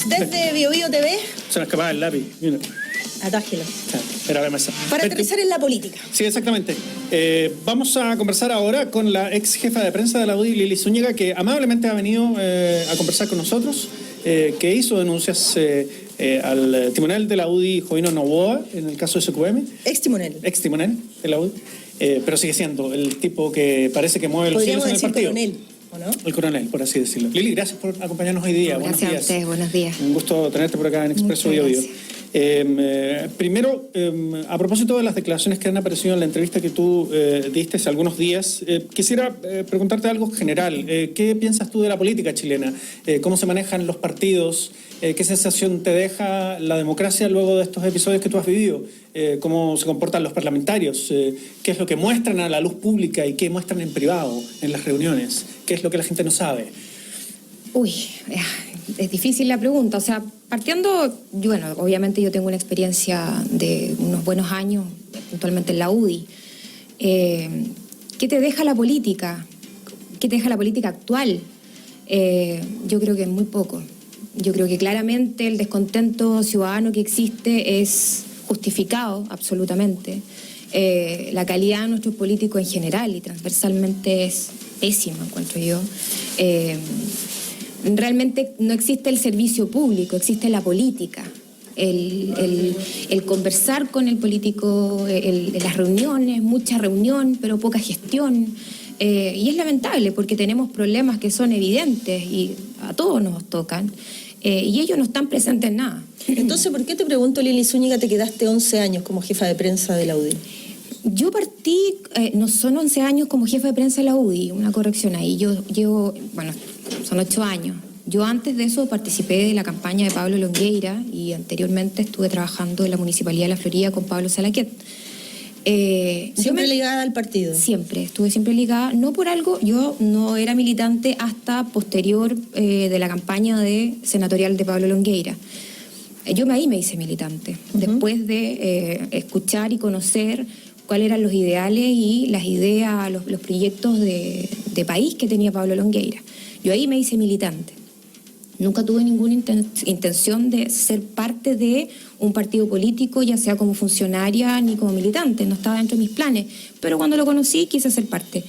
Desde BioBio TV. Se nos escapaba el lápiz. Mira. Atájelo. Era la mesa. Para aterrizar en la política. Sí, exactamente. Vamos a conversar ahora con la ex jefa de prensa de la UDI, Lili Zúñiga, que amablemente ha venido a conversar con nosotros, que hizo denuncias al timonel de la UDI, Jovino Novoa, en el caso de SQM. Ex timonel de la UDI, pero sigue siendo el tipo que parece que mueve los hilos en el partido. Coronel, ¿o no? El coronel, por así decirlo. Lili, gracias por acompañarnos hoy día. Gracias a ustedes, buenos días. Un gusto tenerte por acá en Expreso BioBio. Primero, a propósito de las declaraciones que han aparecido en la entrevista que tú diste hace algunos días, quisiera preguntarte algo general. ¿Qué piensas tú de la política chilena? ¿Cómo se manejan los partidos? ¿Qué sensación te deja la democracia luego de estos episodios que tú has vivido? ¿Cómo se comportan los parlamentarios? ¿Qué es lo que muestran a la luz pública y qué muestran en privado, en las reuniones? ¿Qué es lo que la gente no sabe? Uy, es difícil la pregunta. O sea, partiendo, bueno, obviamente yo tengo una experiencia de unos buenos años, puntualmente en la UDI. ¿Qué te deja la política? ¿Qué te deja la política actual? Yo creo que muy poco. Yo creo que claramente el descontento ciudadano que existe es justificado, absolutamente. La calidad de nuestros políticos en general y transversalmente es pésima, encuentro yo. Realmente no existe el servicio público, existe la política. El conversar con el político, las reuniones, mucha reunión, pero poca gestión. Y es lamentable porque tenemos problemas que son evidentes y a todos nos tocan. Y ellos no están presentes en nada. Entonces, ¿por qué te pregunto, Lili Zúñiga, te quedaste 11 años como jefa de prensa de la UDI? Yo partí, no son 11 años como jefa de prensa de la UDI, una corrección ahí. Yo llevo, bueno, son 8 años. Yo antes de eso participé de la campaña de Pablo Longueira y anteriormente estuve trabajando en la Municipalidad de La Florida con Pablo Salaquet. ¿Siempre ligada al partido? Siempre, estuve siempre ligada. No por algo, yo no era militante hasta posterior de la campaña senatorial de Pablo Longueira. Yo ahí me hice militante, después de escuchar y conocer cuáles eran los ideales y las ideas, los proyectos de país que tenía Pablo Longueira. Yo ahí me hice militante. Nunca tuve ninguna intención de ser parte de un partido político, ya sea como funcionaria ni como militante. No estaba dentro de mis planes. Pero cuando lo conocí, quise ser parte.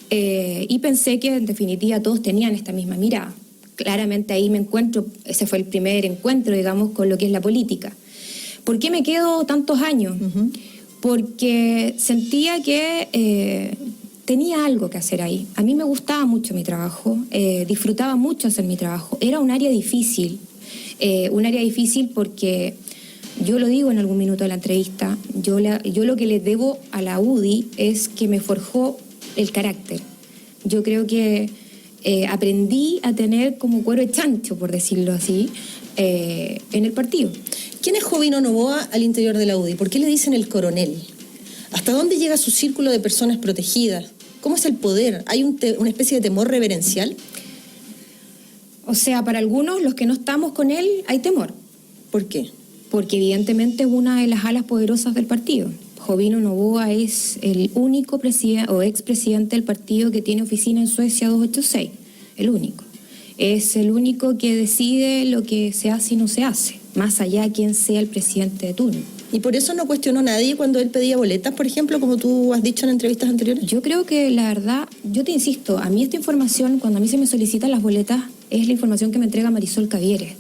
Y pensé que, en definitiva, todos tenían esta misma mirada. Claramente ahí me encuentro, ese fue el primer encuentro, digamos, con lo que es la política. ¿Por qué me quedo tantos años? Porque sentía que tenía algo que hacer ahí. A mí me gustaba mucho mi trabajo, disfrutaba mucho hacer mi trabajo. Era un área difícil porque, yo lo digo en algún minuto de la entrevista, yo lo que le debo a la UDI es que me forjó el carácter. Yo creo que aprendí a tener como cuero de chancho, por decirlo así, en el partido. ¿Quién es Jovino Novoa al interior de la UDI? ¿Por qué le dicen el coronel? ¿Hasta dónde llega su círculo de personas protegidas? ¿Cómo es el poder? ¿Hay una especie de temor reverencial? O sea, para algunos, los que no estamos con él, hay temor. ¿Por qué? Porque evidentemente es una de las alas poderosas del partido. Jovino Novoa es el único presidente o expresidente del partido que tiene oficina en Suecia 286. El único. Es el único que decide lo que se hace y no se hace, más allá de quién sea el presidente de turno. ¿Y por eso no cuestionó a nadie cuando él pedía boletas, por ejemplo, como tú has dicho en entrevistas anteriores? Yo creo que la verdad, yo te insisto, a mí esta información, cuando a mí se me solicitan las boletas, es la información que me entrega Marisol Cavieres.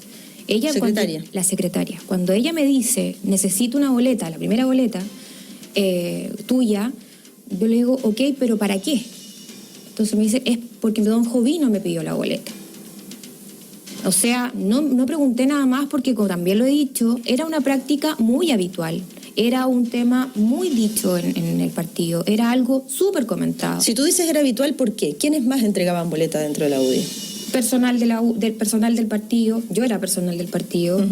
Ella, secretaria. La secretaria. Cuando ella me dice, necesito una boleta, la primera boleta tuya, yo le digo, ok, pero ¿para qué? Entonces me dice, es porque don Jovino me pidió la boleta. O sea, no pregunté nada más porque, como también lo he dicho, era una práctica muy habitual. Era un tema muy dicho en el partido. Era algo súper comentado. Si tú dices era habitual, ¿por qué? ¿Quiénes más entregaban boleta dentro de la UDI? Personal del personal del partido. Yo era personal del partido.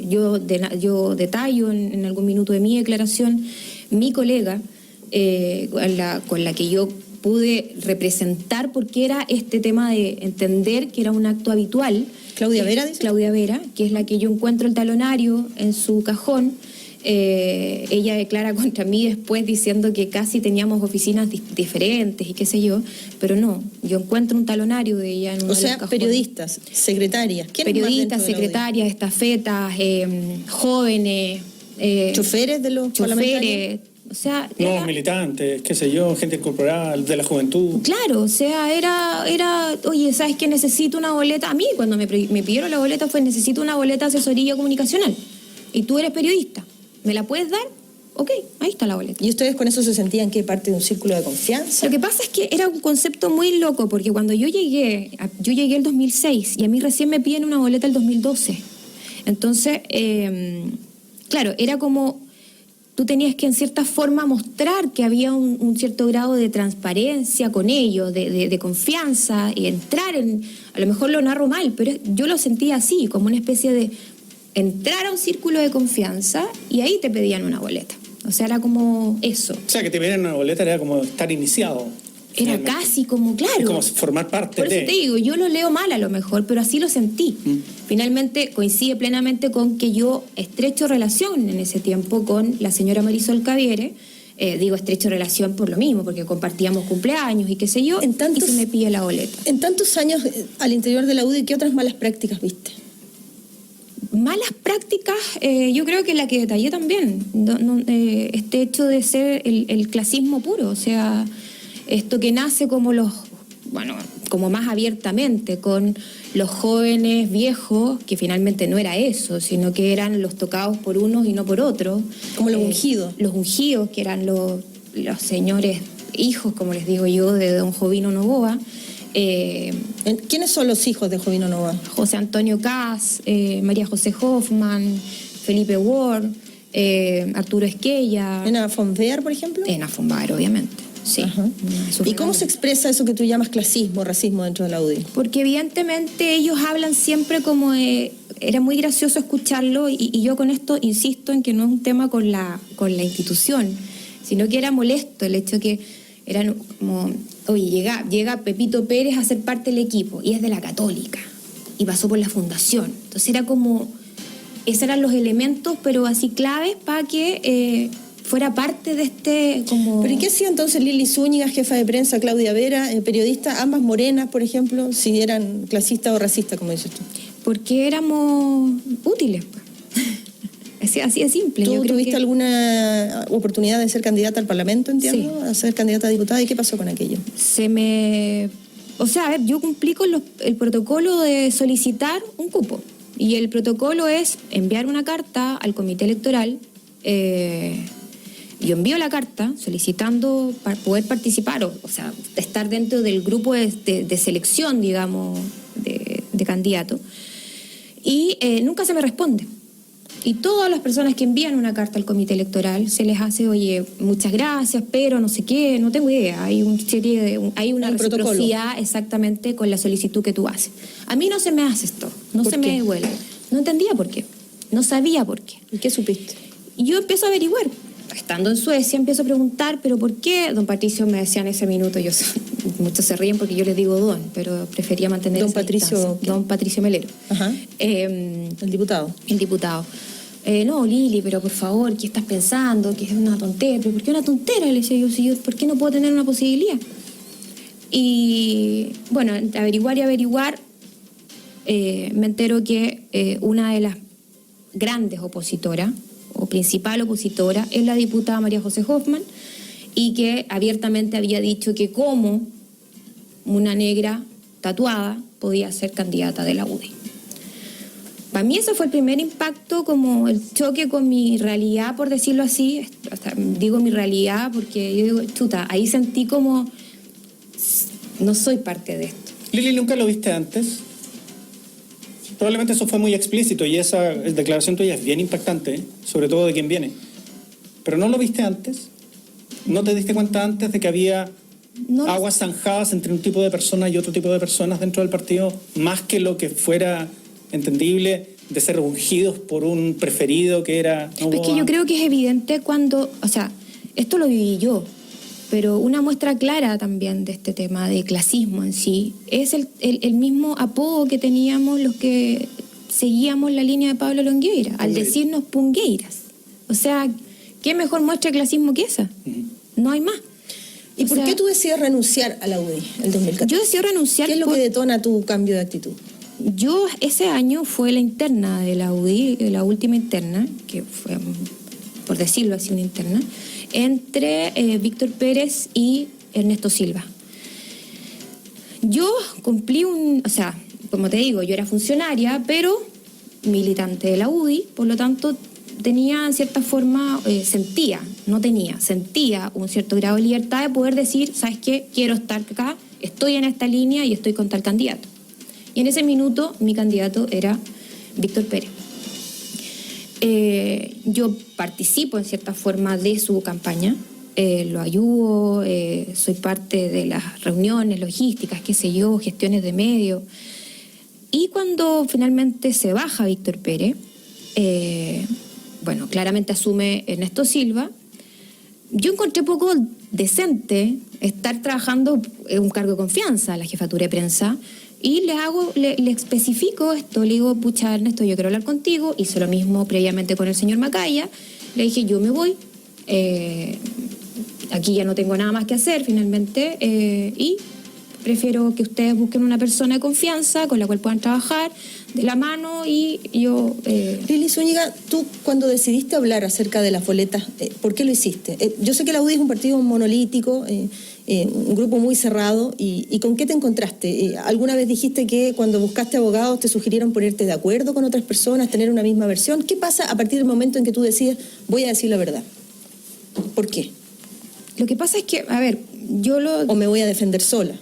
Yo detallo en algún minuto de mi declaración. Mi colega, con la que yo pude representar porque era este tema de entender que era un acto habitual. ¿Claudia Vera, dice? Claudia Vera, que es la que yo encuentro el talonario en su cajón, Ella declara contra mí después diciendo que casi teníamos oficinas diferentes y qué sé yo, pero no, yo encuentro un talonario de ella en uno O de sea, los cajones. periodistas, secretarias. ¿Quiénes más Periodistas, dentro de la UDI? secretarias, estafetas, jóvenes, ¿Choferes de los parlamentarios? choferes, o sea... Nuevos era- militantes, qué sé yo, gente incorporada de la juventud. Claro, o sea, era, oye, ¿sabes qué? Necesito una boleta. A mí, cuando me pidieron la boleta, fue necesito una boleta de asesoría comunicacional. Y tú eres periodista, ¿me la puedes dar? Ok, ahí está la boleta. ¿Y ustedes con eso se sentían que parte de un círculo de confianza? Lo que pasa es que era un concepto muy loco, porque cuando yo llegué el 2006 y a mí recién me piden una boleta el 2012. Entonces, claro, era como... Tú tenías que en cierta forma mostrar que había un cierto grado de transparencia con ellos, de confianza, y entrar en, a lo mejor lo narro mal, pero yo lo sentía así, como una especie de entrar a un círculo de confianza y ahí te pedían una boleta. O sea, era como eso. O sea, que te pidieran una boleta era como estar iniciado. Era finalmente. casi como, claro. Es como formar parte Por eso de... te digo, yo lo leo mal a lo mejor, pero así lo sentí. Finalmente coincide plenamente con que yo estrecho relación en ese tiempo con la señora Marisol Caviere. Digo estrecho relación por lo mismo, porque compartíamos cumpleaños y qué sé yo, En tantos- y se me pide la boleta. En tantos años al interior de la UDI, ¿qué otras malas prácticas viste? Malas prácticas, yo creo que la que detallé también, este hecho de ser el clasismo puro, o sea, esto que nace como como más abiertamente, con los jóvenes viejos, que finalmente no era eso, sino que eran los tocados por unos y no por otros. Como los ungidos. Los ungidos, que eran los señores hijos, como les digo yo, de don Jovino Novoa. ¿Quiénes son los hijos de Jovino Novoa? José Antonio Kass, María José Hoffman, Felipe Ward, Arturo Esquella. ¿En Fonvear, por ejemplo? En Afombar, obviamente. Sí. Ajá. Una de sus ¿Y cómo se regalos. expresa eso que tú llamas clasismo, racismo dentro de la UDI? Porque evidentemente ellos hablan siempre como era muy gracioso escucharlo y yo con esto insisto en que no es un tema con la institución, sino que era molesto el hecho que eran como, oye, llega Pepito Pérez a ser parte del equipo y es de la Católica y pasó por la fundación. Entonces era como, esos eran los elementos, pero así claves para que fuera parte de este como... ¿Pero y qué hacía entonces Lili Zúñiga, jefa de prensa, Claudia Vera, periodista, ambas morenas, por ejemplo, si eran clasistas o racistas, como dices tú? Porque éramos útiles. Así de simple. ¿Tú Yo creo tuviste que alguna oportunidad de ser candidata al Parlamento, entiendo? Sí. A ser candidata a diputada. ¿Y qué pasó con aquello? O sea, a ver, yo cumplí con el protocolo de solicitar un cupo. Y el protocolo es enviar una carta al comité electoral. Yo envío la carta solicitando para poder participar, o sea, estar dentro del grupo de selección, digamos, de candidatos. Y nunca se me responde. Y todas las personas que envían una carta al comité electoral se les hace, oye, muchas gracias, pero no sé qué, no tengo idea. Hay una Un protocolo. reciprocidad exactamente con la solicitud que tú haces. A mí no se me hace esto, no ¿Por se qué? me devuelve. No entendía por qué, no sabía por qué. ¿Y qué supiste? Y yo empiezo a averiguar. Estando en Suecia, empiezo a preguntar, ¿pero por qué? Don Patricio me decía en ese minuto, muchos se ríen porque yo les digo don, pero prefería mantener Don esa Patricio, distancia. ¿qué? Don Patricio Melero. Ajá. El diputado. El diputado. No, Lili, pero por favor, ¿qué estás pensando? Que es una tontera. ¿Pero por qué una tontera? Le decía yo, ¿por qué no puedo tener una posibilidad? Y bueno, averiguar, me entero que una de las grandes opositoras, o principal opositora, es la diputada María José Hoffman, y que abiertamente había dicho que como una negra tatuada podía ser candidata de la UDI. Para mí ese fue el primer impacto, como el choque con mi realidad, por decirlo así. Hasta digo mi realidad porque yo digo, chuta, ahí sentí como no soy parte de esto. Lili, ¿nunca lo viste antes? Probablemente eso fue muy explícito y esa declaración tuya es bien impactante, ¿eh? Sobre todo de quién viene. ¿Pero no lo viste antes? ¿No te diste cuenta antes de que había No, aguas zanjadas entre un tipo de personas y otro tipo de personas dentro del partido, más que lo que fuera entendible de ser ungidos por un preferido que era... es que yo creo que es evidente cuando, o sea, esto lo viví yo, pero una muestra clara también de este tema de clasismo en sí es el mismo apodo que teníamos los que seguíamos la línea de Pablo Longueira, al decirnos pungueiras. O sea, ¿qué mejor muestra de clasismo que esa? No hay más. ¿Y por qué tú decides renunciar a la UDI el 2014? Yo decidí renunciar. ¿Qué es lo que detona tu cambio de actitud? Yo ese año fue la interna de la UDI, la última interna, que fue, por decirlo así, una interna, entre Víctor Pérez y Ernesto Silva. Yo cumplí o sea, como te digo, yo era funcionaria, pero militante de la UDI, por lo tanto tenía en cierta forma, sentía un cierto grado de libertad de poder decir, ¿sabes qué? Quiero estar acá, estoy en esta línea y estoy con tal candidato. Y en ese minuto mi candidato era Víctor Pérez. Yo participo en cierta forma de su campaña, lo ayudo, soy parte de las reuniones logísticas, qué sé yo, gestiones de medios. Y cuando finalmente se baja Víctor Pérez, bueno, claramente asume Ernesto Silva, yo encontré poco decente estar trabajando en un cargo de confianza, la jefatura de prensa, y le especifico esto, le digo, pucha Ernesto, yo quiero hablar contigo, hice lo mismo previamente con el señor Macaya, le dije, yo me voy, aquí ya no tengo nada más que hacer finalmente, y prefiero que ustedes busquen una persona de confianza con la cual puedan trabajar de la mano y yo... Lili Zúñiga, tú cuando decidiste hablar acerca de las boletas, ¿por qué lo hiciste? Yo sé que la UDI es un partido monolítico, un grupo muy cerrado, y ¿con qué te encontraste? ¿Alguna vez dijiste que cuando buscaste abogados te sugirieron ponerte de acuerdo con otras personas, tener una misma versión? ¿Qué pasa a partir del momento en que tú decides, voy a decir la verdad? ¿Por qué? Lo que pasa es que, a ver, ¿O me voy a defender sola?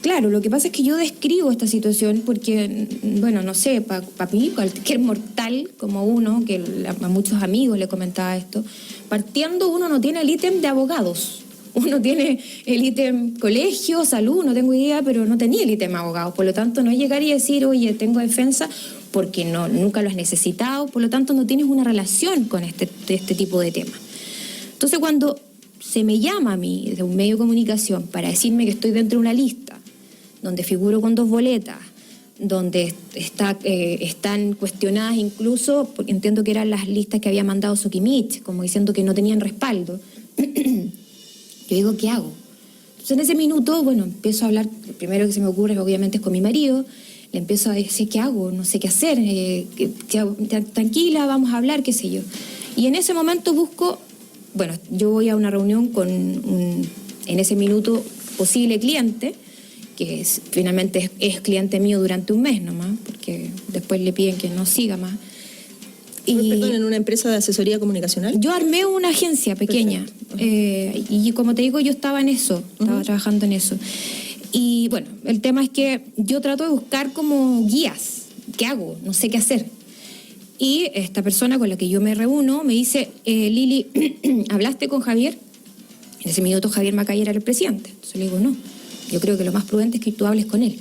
Claro, lo que pasa es que yo describo esta situación porque, bueno, no sé, para mí, cualquier mortal como uno, que a muchos amigos le comentaba esto, partiendo uno no tiene el ítem de abogados. Uno tiene el ítem colegio, salud, no tengo idea, pero no tenía el ítem abogados. Por lo tanto, no es llegar y decir, oye, tengo defensa, porque nunca lo has necesitado. Por lo tanto, no tienes una relación con este tipo de temas. Entonces, cuando se me llama a mí de un medio de comunicación para decirme que estoy dentro de una lista donde figuro con 2 boletas, donde están cuestionadas incluso, porque entiendo que eran las listas que había mandado Sokimich, como diciendo que no tenían respaldo, yo digo, ¿qué hago? Entonces en ese minuto, bueno, empiezo a hablar, lo primero que se me ocurre obviamente es con mi marido, le empiezo a decir, ¿qué hago? No sé qué hacer, tranquila, vamos a hablar, qué sé yo. Y en ese momento busco, bueno, yo voy a una reunión con en ese minuto, posible cliente, que finalmente es cliente mío durante un mes nomás, porque después le piden que no siga más. Perdón, ¿en una empresa de asesoría comunicacional? Yo armé una agencia pequeña, y como te digo, yo estaba en eso, estaba trabajando en eso. Y bueno, el tema es que yo trato de buscar como guías, ¿qué hago? No sé qué hacer. Y esta persona con la que yo me reúno me dice, Lili, ¿hablaste con Javier? En ese minuto Javier Macaya era el presidente. Entonces le digo, no, yo creo que lo más prudente es que tú hables con él.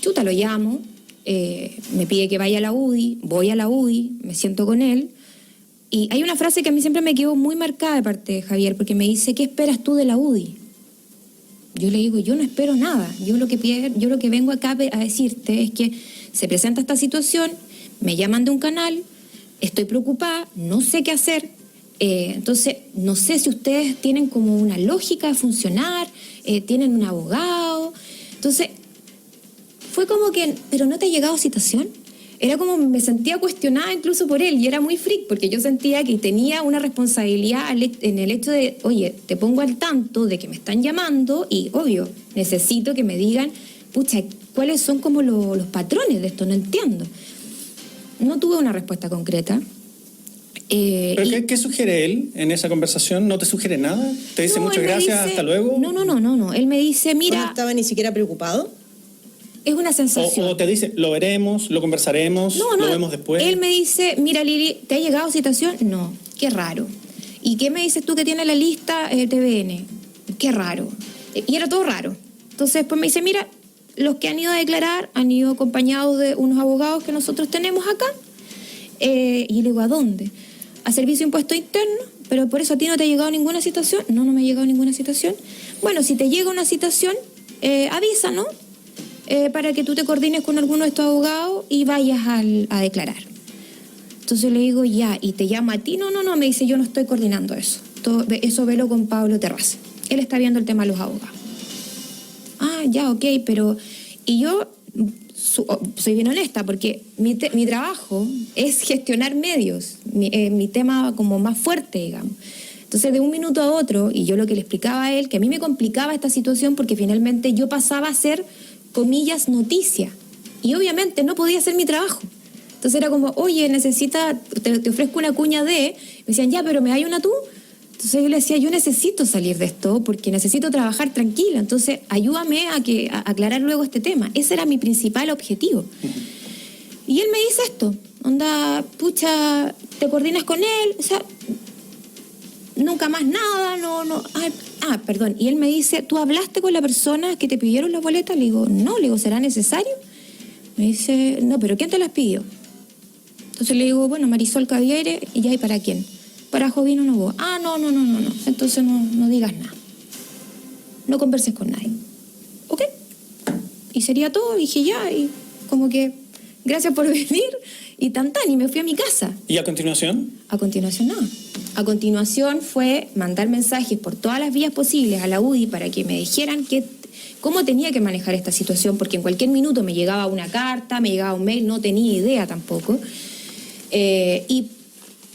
Chuta, lo llamo, me pide que vaya a la UDI, voy a la UDI, me siento con él. Y hay una frase que a mí siempre me quedó muy marcada de parte de Javier, porque me dice, ¿qué esperas tú de la UDI? Yo le digo, yo no espero nada. Yo lo que vengo acá a decirte es que se presenta esta situación, me llaman de un canal, estoy preocupada, no sé qué hacer. Entonces, no sé si ustedes tienen como una lógica de funcionar, tienen un abogado. Entonces, fue como que, ¿pero no te ha llegado citación? Era como, me sentía cuestionada incluso por él, y era muy freak, porque yo sentía que tenía una responsabilidad en el hecho de, oye, te pongo al tanto de que me están llamando, y obvio, necesito que me digan, pucha, ¿cuáles son como los patrones de esto? No entiendo. No tuve una respuesta concreta. ¿Pero qué sugiere él en esa conversación? ¿No te sugiere nada? ¿Te dice muchas gracias, hasta luego? No. Él me dice, mira... ¿No estaba ni siquiera preocupado? Es una sensación. O te dice, lo veremos, lo conversaremos, lo vemos después. Él me dice, mira Lili, ¿te ha llegado citación? No, qué raro. ¿Y qué me dices tú que tiene la lista TVN? Qué raro. Y era todo raro. Entonces después me dice, mira, los que han ido a declarar han ido acompañados de unos abogados que nosotros tenemos acá. Y le digo, ¿a dónde? A Servicio de Impuesto Interno, pero por eso a ti no te ha llegado ninguna citación. No me ha llegado ninguna citación. Bueno, si te llega una citación, avísanos para que tú te coordines con alguno de estos abogados y vayas a declarar. Entonces le digo, ya, ¿y te llamo a ti? No, me dice, yo no estoy coordinando eso. Eso velo con Pablo Terraza. Él está viendo el tema de los abogados. Ah, ya, ok, pero... Y yo soy bien honesta, porque mi trabajo es gestionar medios, mi tema como más fuerte, digamos. Entonces, de un minuto a otro, y yo lo que le explicaba a él, que a mí me complicaba esta situación porque finalmente yo pasaba a ser, comillas, noticia. Y obviamente no podía hacer mi trabajo. Entonces era como, oye, te ofrezco una cuña de... Me decían, ya, pero ¿me hay una tú? Entonces yo le decía, yo necesito salir de esto porque necesito trabajar tranquila. Entonces ayúdame a aclarar luego este tema. Ese era mi principal objetivo. Y él me dice esto, onda, pucha, ¿te coordinas con él? O sea, nunca más nada, no. Perdón. Y él me dice, ¿tú hablaste con la persona que te pidieron las boletas? Le digo, no, ¿será necesario? Me dice, no, pero ¿quién te las pidió? Entonces le digo, bueno, Marisol Caviere, y ya, ¿y para quién? Para Jovino Novoa. Ah, no. Entonces no digas nada. No converses con nadie. ¿Ok? Y sería todo, dije ya, y como que, gracias por venir, y y me fui a mi casa. ¿Y a continuación? A continuación nada. A continuación fue mandar mensajes por todas las vías posibles a la UDI para que me dijeran cómo tenía que manejar esta situación, porque en cualquier minuto me llegaba una carta, me llegaba un mail, no tenía idea tampoco. Y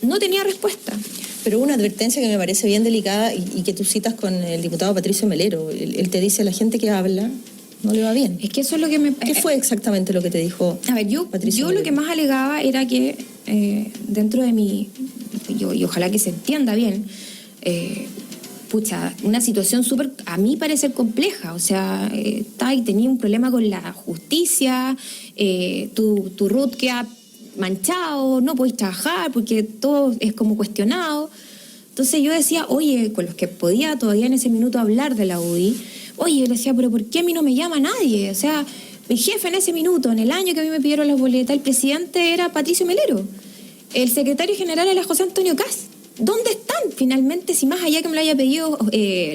no tenía respuesta. Pero una advertencia que me parece bien delicada y que tú citas con el diputado Patricio Melero. Él te dice, a la gente que habla no le va bien. Es que eso es lo que me... ¿Qué fue exactamente lo que te dijo Patricio yo Melero? lo que más alegaba era que dentro de mi... y ojalá que se entienda bien, una situación súper, a mí parecer compleja. O sea, tenía un problema con la justicia, tu RUT queda manchado, no podéis trabajar porque todo es como cuestionado. Entonces yo decía, oye, con los que podía todavía en ese minuto hablar de la UDI, oye, le decía, pero ¿por qué a mí no me llama nadie? O sea, mi jefe en ese minuto, en el año que a mí me pidieron las boletas, el presidente era Patricio Melero, el secretario general era José Antonio Kast. ¿Dónde están finalmente? Si más allá que me lo haya pedido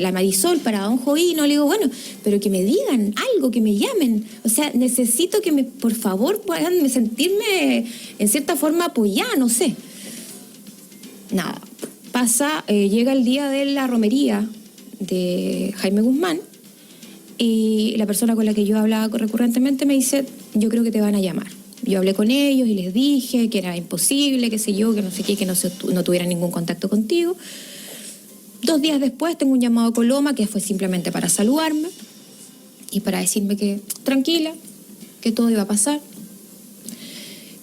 la Marisol para don Jovino, le digo, bueno, pero que me digan algo, que me llamen. O sea, necesito que por favor, puedan sentirme en cierta forma apoyada, no sé. Nada, llega el día de la romería de Jaime Guzmán y la persona con la que yo hablaba recurrentemente me dice, yo creo que te van a llamar. Yo hablé con ellos y les dije que era imposible, qué sé yo, que no sé qué, que no tuviera ningún contacto contigo. 2 días después tengo un llamado a Coloma que fue simplemente para saludarme y para decirme que tranquila, que todo iba a pasar.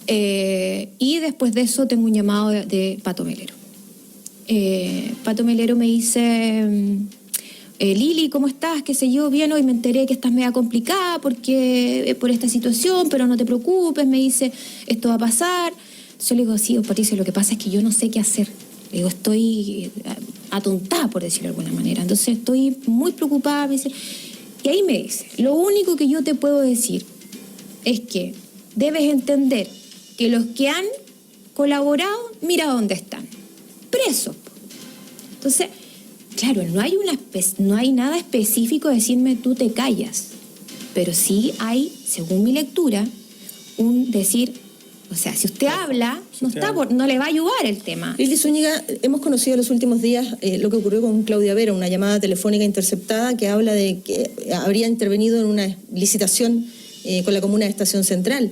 Y después de eso tengo un llamado de Pato Melero. Pato Melero me dice... Lili, ¿cómo estás? ¿Qué sé yo? Bien, hoy me enteré que estás media complicada porque por esta situación, pero no te preocupes, me dice, esto va a pasar. Yo le digo, sí, Patricio, lo que pasa es que yo no sé qué hacer. Le digo, estoy atontada, por decirlo de alguna manera. Entonces estoy muy preocupada. Me dice, y ahí me dice, lo único que yo te puedo decir es que debes entender que los que han colaborado, mira dónde están, presos. Entonces... Claro, no hay nada específico de decirme tú te callas, pero sí hay, según mi lectura, un decir, o sea, si usted habla, no le va a ayudar el tema. Lili Zúñiga, hemos conocido en los últimos días lo que ocurrió con Claudia Vera, una llamada telefónica interceptada que habla de que habría intervenido en una licitación con la comuna de Estación Central.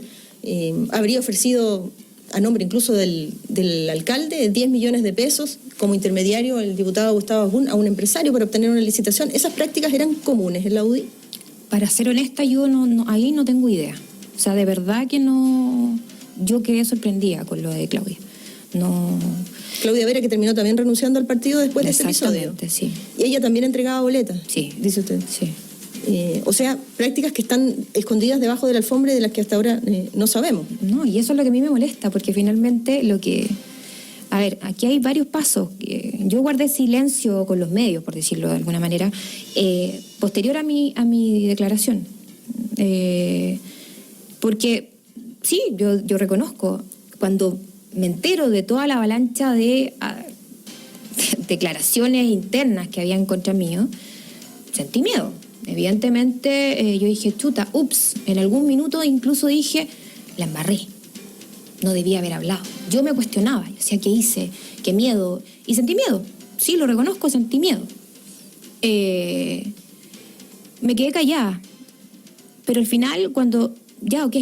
Habría ofrecido, a nombre incluso del alcalde, 10 millones de pesos como intermediario el diputado Gustavo Asbun a un empresario para obtener una licitación. ¿Esas prácticas eran comunes en la UDI? Para ser honesta, yo ahí no tengo idea. O sea, de verdad que no... Yo quedé sorprendida con lo de Claudia. No... Claudia Vera, que terminó también renunciando al partido después de ese episodio. Exactamente, sí. ¿Y ella también entregaba boletas? Sí. Dice usted. Sí. O sea, prácticas que están escondidas debajo de la alfombra y de las que hasta ahora no sabemos. No, y eso es lo que a mí me molesta, porque finalmente lo que... A ver, aquí hay varios pasos. Yo guardé silencio con los medios, por decirlo de alguna manera, posterior a mi declaración. Porque, sí, yo reconozco, cuando me entero de toda la avalancha de declaraciones internas que habían contra mío, sentí miedo. Evidentemente, yo dije, chuta, ups, en algún minuto incluso dije, la embarré. no debía haber hablado. Yo me cuestionaba, yo decía, ¿qué hice? ¿Qué miedo? Y sentí miedo, sí, lo reconozco, sentí miedo. Me quedé callada, pero al final cuando, ya, ok,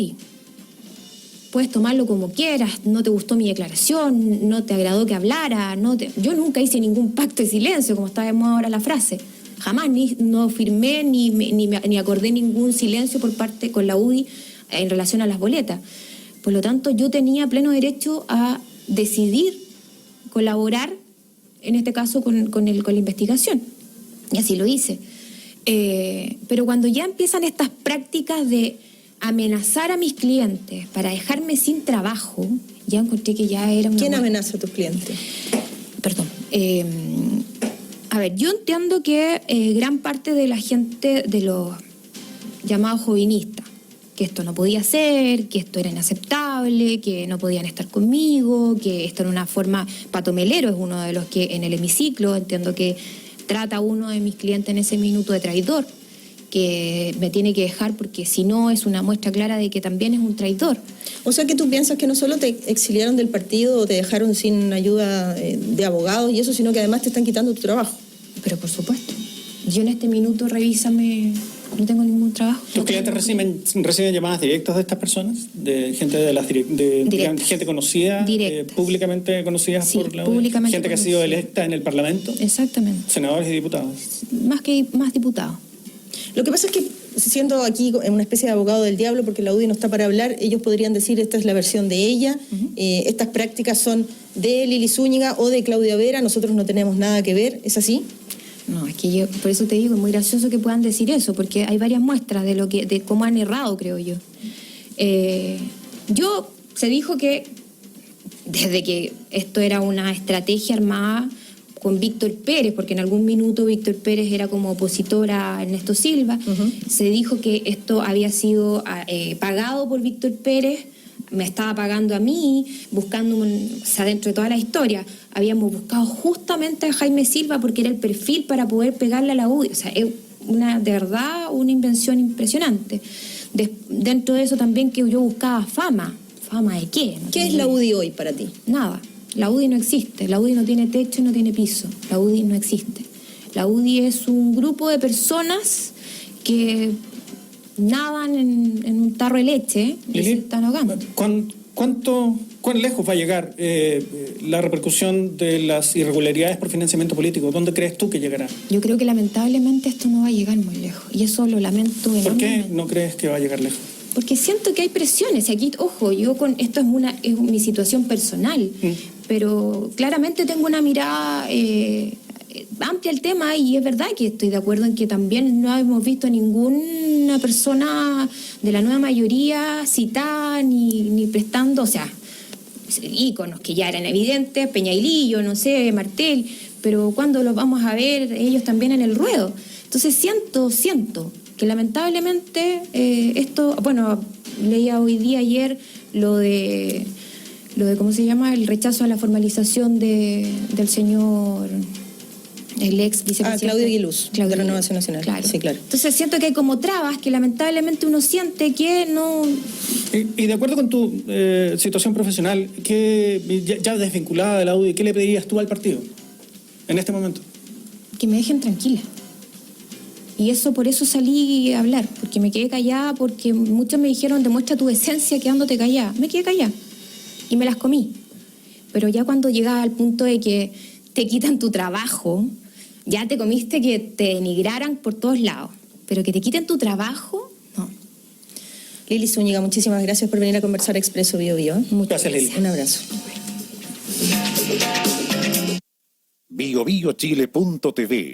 puedes tomarlo como quieras, no te gustó mi declaración, no te agradó que hablara, yo nunca hice ningún pacto de silencio, como está de moda ahora la frase. Jamás no firmé ni acordé ningún silencio por parte con la UDI en relación a las boletas. Por lo tanto, yo tenía pleno derecho a decidir colaborar, en este caso, con la investigación. Y así lo hice. Pero cuando ya empiezan estas prácticas de amenazar a mis clientes para dejarme sin trabajo, ya encontré que ya era una... ¿Quién amenaza a tus clientes? Perdón. A ver, yo entiendo que gran parte de la gente, de los llamados jovinistas, que esto no podía ser, que esto era inaceptable, que no podían estar conmigo, que esto era una forma... Pato Melero es uno de los que en el hemiciclo, entiendo que trata a uno de mis clientes en ese minuto de traidor, que me tiene que dejar porque si no es una muestra clara de que también es un traidor. O sea que tú piensas que no solo te exiliaron del partido o te dejaron sin ayuda de abogados y eso, sino que además te están quitando tu trabajo. Pero por supuesto. Yo en este minuto, revísame, no tengo ningún trabajo. ¿Tus clientes reciben llamadas directas de estas personas? ¿De gente gente conocida? ¿Públicamente conocida sí, por la públicamente gente que ha sido electa en el Parlamento? Exactamente. ¿Senadores y diputados? Más diputados. Lo que pasa es que, siendo aquí una especie de abogado del diablo, porque la UDI no está para hablar, ellos podrían decir, esta es la versión de ella, estas prácticas son de Lili Zúñiga o de Claudia Vera, nosotros no tenemos nada que ver, ¿es así? No, es que yo, por eso te digo, es muy gracioso que puedan decir eso, porque hay varias muestras de cómo han errado, creo yo. Se dijo que desde que esto era una estrategia armada con Víctor Pérez, porque en algún minuto Víctor Pérez era como opositor a Ernesto Silva, se dijo que esto había sido pagado por Víctor Pérez, me estaba pagando a mí, buscando, dentro de toda la historia, habíamos buscado justamente a Jaime Silva porque era el perfil para poder pegarle a la UDI. O sea, es de verdad una invención impresionante. Dentro de eso también que yo buscaba fama. ¿Fama de qué? ¿Qué es la UDI hoy para ti? Nada. La UDI no existe. La UDI no tiene techo y no tiene piso. La UDI no existe. La UDI es un grupo de personas que nadan en un tarro de leche y se están ahogando. ¿Cuán lejos va a llegar la repercusión de las irregularidades por financiamiento político? ¿Dónde crees tú que llegará? Yo creo que lamentablemente esto no va a llegar muy lejos. Y eso lo lamento enormemente. ¿Por qué no crees que va a llegar lejos? Porque siento que hay presiones. Y aquí, ojo, esto es mi situación personal. Pero claramente tengo una mirada amplia al tema y es verdad que estoy de acuerdo en que también no hemos visto ninguna persona de la nueva mayoría citada ni prestando, o sea, íconos que ya eran evidentes, Peñailillo, no sé, Martel, pero ¿cuándo los vamos a ver ellos también en el ruedo? Entonces siento que lamentablemente esto, bueno, leía ayer lo de ¿cómo se llama? El rechazo a la formalización del señor, el ex vicepresidente. Claudio Aguiluz, de Renovación Nacional. Claro. Sí, claro. Entonces siento que hay como trabas que lamentablemente uno siente que no... Y de acuerdo con tu situación profesional, ya desvinculada de la UDI, ¿qué le pedirías tú al partido en este momento? Que me dejen tranquila. Y por eso salí a hablar, porque me quedé callada, porque muchos me dijeron, demuestra tu decencia quedándote callada. Me quedé callada y me las comí. Pero ya cuando llegaba al punto de que te quitan tu trabajo, ya te comiste que te denigraran por todos lados. Pero que te quiten tu trabajo, no. Lili Zúñiga, muchísimas gracias por venir a conversar a Expreso Bio Bio. Muchas gracias, Lili. Un abrazo. BioBioChile.tv